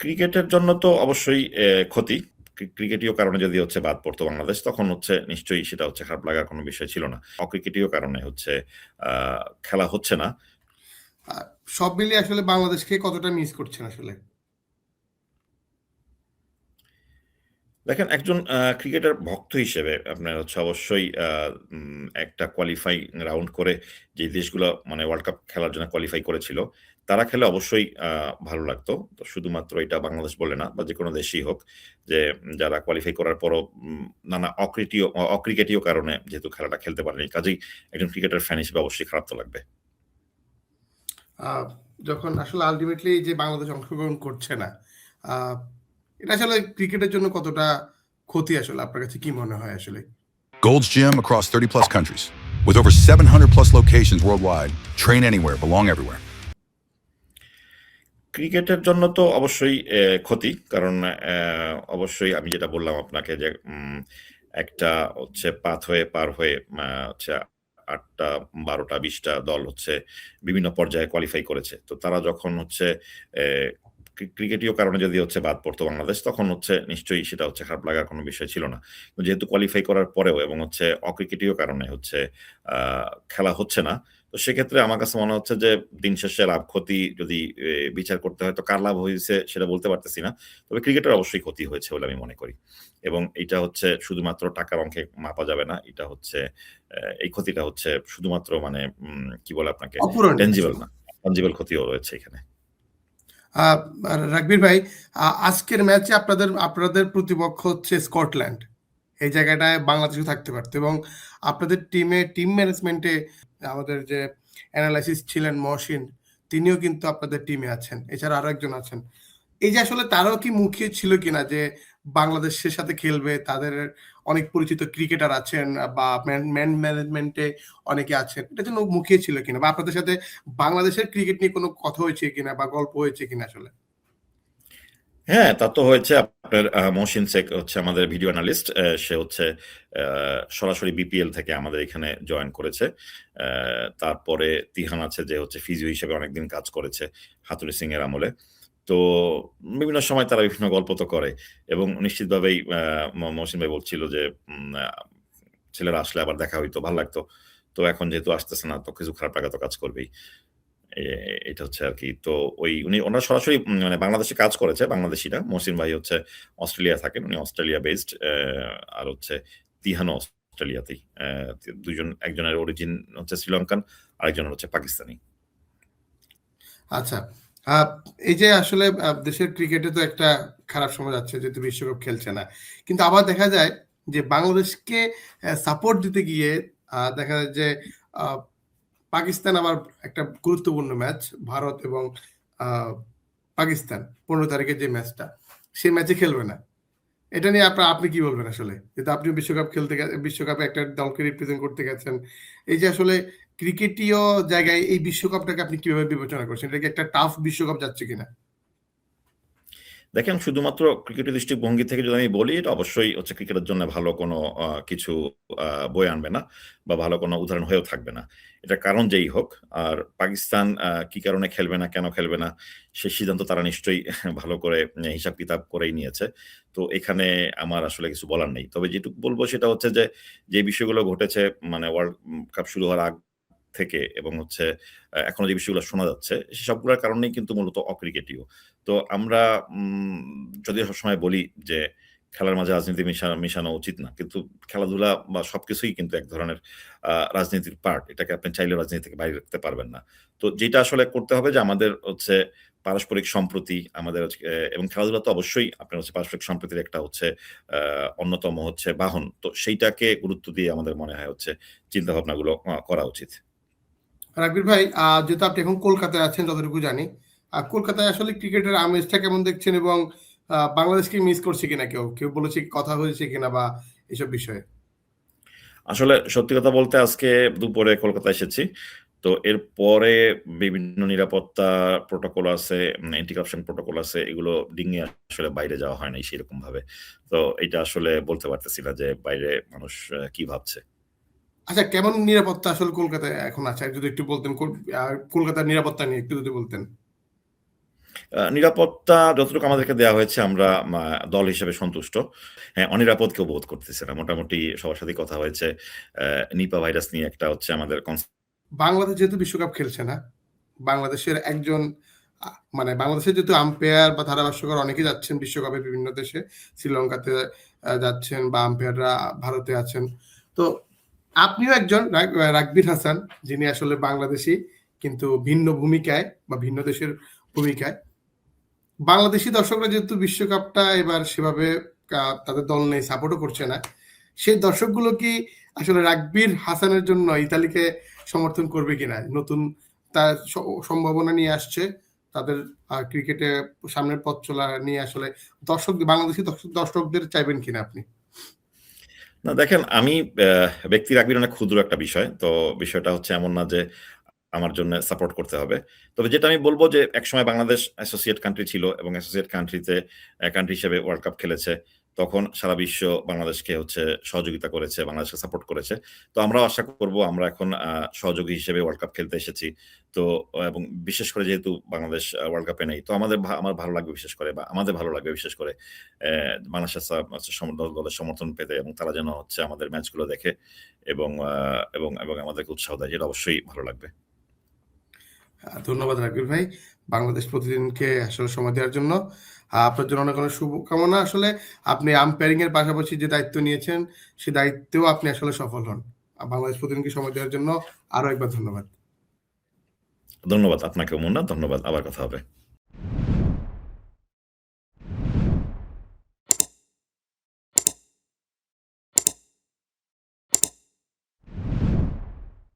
ক্রিকেটের জন্য তো অবশ্যই ক্ষতি। ক্রিকেটীয় কারণে যদি হচ্ছে বাদ পড়তো বাংলাদেশ, তখন হচ্ছে নিশ্চয়ই সেটা হচ্ছে খারাপ লাগার কোনো বিষয় ছিল না। অক্রিকেটীয় কারণে হচ্ছে আ খেলা হচ্ছে না। সব মিলিয়ে আসলে বাংলাদেশকে কতটা মিস করছেন আসলে? দেখেন একজন ক্রিকেটার ভক্ত হিসেবে আপনার হচ্ছে অবশ্যই একটা কোয়ালিফাই রাউন্ড করে যে দেশগুলো মানে ওয়ার্ল্ড কাপ খেলার জন্য কোয়ালিফাই করেছিল, তারা খেলে অবশ্যই ভালো লাগতো। তো শুধুমাত্র এটা বাংলাদেশ বলে না বা যেকোনো দেশই হোক যে যারা কোয়ালিফাই করার পরও নানা অক্রিকেটীয় কারণে যেহেতু খেলাটা খেলতে পারেনি, কাজেই একজন ক্রিকেটার ফ্যান হিসেবে অবশ্যই খারাপ তো লাগবে। আ যখন আসলে আল্টিমেটলি যে বাংলাদেশ অংশগ্রহণ করছে না, আ এটা আসলে ক্রিকেটের জন্য কতটা ক্ষতি আসলে আপনার কাছে কি মনে হয় আসলে? Gold's Gym across 30 plus countries. With over 700 plus locations worldwide, train anywhere, belong everywhere. ক্রিকেটের জন্য তো অবশ্যই ক্ষতি। কারণ অবশ্যই আমি যেটা বললাম আপনাকে যে একটা হচ্ছে পাথ হয়ে পার হয়ে হচ্ছে ৮ টা, ১২ টা, ২০ টা দল হচ্ছে বিভিন্ন পর্যায়ে কোয়ালিফাই করেছে। তো তারা যখন হচ্ছে অ্যা ক্রিকেটীয় কারণে যদি হচ্ছে বাদ পড়তো বাংলাদেশ, তখন হচ্ছে নিশ্চয়ই সেটা হচ্ছে খারাপ লাগার কোনো বিষয় ছিল না। যেহেতু কোয়ালিফাই করার পরেও এবং হচ্ছে অক্রিকেটীয় কারণে হচ্ছে আ খেলা হচ্ছে না। তো সেক্ষেত্রে আমার কাছে মনে হচ্ছে যে দিন শেষে লাভ ক্ষতি যদি বিচার করতে হয় তো কার লাভ হইছে সেটা বলতে পারতেছি না। তবে ক্রিকেটের অবশ্যই ক্ষতি হয়েছে বলে আমি মনে করি। এবং এইটা হচ্ছে শুধুমাত্র টাকার অঙ্কে মাপা যাবে না। এটা হচ্ছে এই ক্ষতিটা হচ্ছে শুধুমাত্র মানে কি বলে আপনাকে অপূরণীয় tangible আসলে। না। tangible ক্ষতিও রয়েছে এখানে। আ রাগবীর ভাই, আজকের ম্যাচে আপনাদের আপনাদের প্রতিপক্ষ হচ্ছে স্কটল্যান্ড। এই জায়গাটায় বাংলাদেশও থাকতে পারত এবং আপনাদের টিম ম্যানেজমেন্টে আমাদের যে এনালাইসিস ছিলেন মহসিন, তিনিও কিন্তু আপনাদের টিমে আছেন। এছাড়া আরো একজন আছেন। এই যে আসলে তারাও কি মুখিয়ে ছিল কিনা যে বাংলাদেশের সাথে খেলবে, তাদের অনেক পরিচিত ক্রিকেটার আছেন বা ম্যান ম্যানেজমেন্টে অনেকে আছেন। এটার জন্য মুখিয়ে ছিল কিনা? বা আপনাদের সাথে বাংলাদেশের ক্রিকেট নিয়ে কোনো কথা হয়েছে কিনা বা গল্প হয়েছে কিনা আসলে? হ্যাঁ, তা তো হয়েছে। আপনার মহসিন শেখ হচ্ছে আমাদের ভিডিও অ্যানালিস্ট। সে হচ্ছে আ সরাসরি বিপিএল থেকে আমাদের এখানে জয়েন করেছে। তারপরে তিহান আছে যে হচ্ছে ফিজিও হিসেবে অনেকদিন কাজ করেছে হাতুড়ি সিং এর আমলে। তো বিভিন্ন সময় তারা বিভিন্ন গল্প তো করে এবং নিশ্চিতভাবেই মহসিন ভাই বলছিল যে ছেলেরা আসলে আবার দেখা হইতো, ভাল লাগতো। তো এখন যেহেতু আসতেছে না তো কিছু খারাপ লাগা তো কাজ করবেই। এ এটা হচ্ছে আরকি। তো ওনারা সরাসরি মানে বাংলাদেশে কাজ করেছে, বাংলাদেশীরা। মহসিন ভাই হচ্ছে অস্ট্রেলিয়ায় থাকেন। উনি অস্ট্রেলিয়া বেসড আর হচ্ছে তিহানও অস্ট্রেলিয়াতেই। ২ জন একজনের অরিজিন হচ্ছে শ্রীলঙ্কান, আরেকজনের হচ্ছে পাকিস্তানি। আচ্ছা। আ এই যে আসলে দেশের ক্রিকেটে তো একটা খারাপ সময় যাচ্ছে যেহেতু বিশ্বকাপ খেলছে না। কিন্তু আবার দেখা যায় যে বাংলাদেশকে সাপোর্ট দিতে গিয়ে দেখা যায় যে আ পাকিস্তান আবার একটা গুরুত্বপূর্ণ ম্যাচ ভারত এবং আ পাকিস্তান ১৫ তারিখের যে ম্যাচটা, সেই ম্যাচে খেলবে না। এটা নিয়ে আপনি কি বলবেন আসলে? যেহেতু আপনিও বিশ্বকাপে একটা দলকে রিপ্রেজেন্ট করতে গেছেন। এই যে আসলে ক্রিকেটীয় জায়গায় এই বিশ্বকাপটাকে আপনি কিভাবে বিবেচনা করছেন? এটা কি একটা টাফ বিশ্বকাপ যাচ্ছে কিনা? দেখেন শুধুমাত্র ক্রিকেটের দৃষ্টিভঙ্গি থেকে যদি আমি বলি, এটা অবশ্যই হচ্ছে ক্রিকেটের জন্য ভালো কোনো কিছু আ বয়ে আনবে না বা ভালো কোনো উদাহরণ হয়েও থাকবে না। এটার কারণ যেই হোক। আর পাকিস্তান কি কারণে খেলবে না, কেন খেলবে না, সে সিদ্ধান্ত তারা নিশ্চয়ই ভালো করে হিসাব-কিতাব করেই নিয়েছে। তো এখানে আমার আসলে কিছু বলার নেই। তবে যেটুকু বলব সেটা হচ্ছে যে বিষয়গুলো ঘটেছে মানে ওয়ার্ল্ড কাপ শুরু হওয়ার আগ থেকে এবং হচ্ছে এখনো যে বিষয়গুলো শোনা যাচ্ছে, সেসবগুলোর কারণেই কিন্তু মূলত অক্রিকেটীয়। তো আমরা যদিও সবসময় বলি যে খেলার মাঝে রাজনীতি মেশানো উচিত না। কিন্তু খেলাধুলা বা সবকিছুই কিন্তু এক ধরনের রাজনীতির পার্ট। এটাকে আপনি চাইলেও রাজনীতি থেকে বাইরে রাখতে পারবেন না। তো যেটা আসলে করতে হবে যে আমাদের হচ্ছে পারস্পরিক সম্প্রতি আমাদের হচ্ছে এবং খেলাধুলা তো অবশ্যই আপনার হচ্ছে পারস্পরিক সম্প্রীতির একটা হচ্ছে আ অন্যতম হচ্ছে বাহন। তো সেইটাকে গুরুত্ব দিয়ে আমাদের মনে হয় হচ্ছে চিন্তাভাবনাগুলো করা উচিত। রাকবীর ভাই, যেহেতু আপনি এখন কলকাতায় আছেন যতটুকু জানি। কলকাতায় আসলে ক্রিকেটের আমেজটা কেমন দেখছেন এবং বাংলাদেশকে মিস করছে কিনা কেউ? কেউ বলেছে কথা হয়েছে কিনা বা এসব বিষয়ে? আসলে সত্যি কথা বলতে আজকে দুপুরে কলকাতা এসেছি। তো এরপরে বিভিন্ন নিরাপত্তা প্রটোকল আছে, অ্যান্টি কারাপশন প্রটোকল আছে। এগুলো ডিঙিয়ে আসলে বাইরে যাওয়া হয় নাই সেরকমভাবে। তো এইটা আসলে বলতে পারতেছি না যে বাইরে মানুষ কি ভাবছে। আচ্ছা, কেমন নিরাপত্তা আসলে কলকাতায় এখন আছে? যদি একটু বলতেন, কলকাতার নিরাপত্তা নিয়ে একটু যদি বলতেন। নিরাপত্তা যতটুকু আমাদেরকে দেয়া হয়েছে আমরা দল হিসেবে সন্তুষ্ট। হ্যাঁ, অনিরাপদ কেউ বোধ করতেছে না। মোটামুটি সবার সাথেই কথা হয়েছে। নিপা ভাইরাস নিয়ে একটা হচ্ছে আমাদের বাংলাদেশ যেহেতু বিশ্বকাপ খেলছে না, বাংলাদেশের একজন মানে বাংলাদেশের যেহেতু আম্পায়ার বা ধারাভাষ্যকার অনেকেই যাচ্ছেন বিশ্বকাপে বিভিন্ন দেশে, শ্রীলঙ্কাতে যাচ্ছেন বা আম্পায়াররা ভারতে আছেন। তো আপনিও একজন রাকবির হাসান, যিনি আসলে বাংলাদেশী কিন্তু ভিন্ন ভূমিকায় বা ভিন্ন দেশের ভূমিকায়। বাংলাদেশি দর্শকরা যেহেতু বিশ্বকাপটা এবার সেভাবে তাদের দল নেই, সাপোর্টও করছে না, সেই দর্শকগুলো কি আসলে রাকবির হাসানের জন্য ইতালিকে সমর্থন করবে কিনা? নতুন তার সম্ভাবনা নিয়ে আসছে, তাদের ক্রিকেটে সামনের পথ চলা নিয়ে আসলে বাংলাদেশি দর্শকদের চাইবেন কিনা আপনি? না দেখেন, আমি ব্যক্তি রাগবির অনেক ক্ষুদ্র একটা বিষয়। তো বিষয়টা হচ্ছে এমন না যে আমার জন্য সাপোর্ট করতে হবে। তবে যেটা আমি বলব যে একসময় বাংলাদেশ অ্যাসোসিয়েট কান্ট্রি ছিল এবং অ্যাসোসিয়েট কান্ট্রিতে কান্ট্রি হিসেবে ওয়ার্ল্ড কাপ খেলেছে। তখন সারা বিশ্ব বাংলাদেশকে হচ্ছে সহযোগিতা করেছে, বাংলাদেশকে সাপোর্ট করেছে। তো আমরাও আশা করব আমরা এখন সহযোগী হিসেবে ওয়ার্ল্ড কাপ খেলতে এসেছি। তো এবং বিশেষ করে যেহেতু বাংলাদেশ ওয়ার্ল্ড কাপে নেই, তো আমার ভালো লাগবে বিশেষ করে বা আমাদের ভালো লাগবে বিশেষ করে বাংলাদেশের দলের সমর্থন পেতে এবং তারা যেন হচ্ছে আমাদের ম্যাচগুলো দেখে এবং আমাদেরকে উৎসাহ দেয়। যেটা অবশ্যই ভালো লাগবে। ধন্যবাদ রাকিব ভাই, বাংলাদেশ প্রতিদিনকে আসলে সময় দেওয়ার জন্য। আপনার জন্য অনেক অনেক শুভকামনা। আসলে আপনি আম্পায়ারিং এর পাশাপাশি যে দায়িত্ব নিয়েছেন, সেই দায়িত্বেও আপনি আসলে সফল হন। বাংলাদেশ প্রতিদিনকে সময় দেওয়ার জন্য আরো একবার ধন্যবাদ। ধন্যবাদ আপনাকেও মুন্না। ধন্যবাদ। আবার কথা হবে।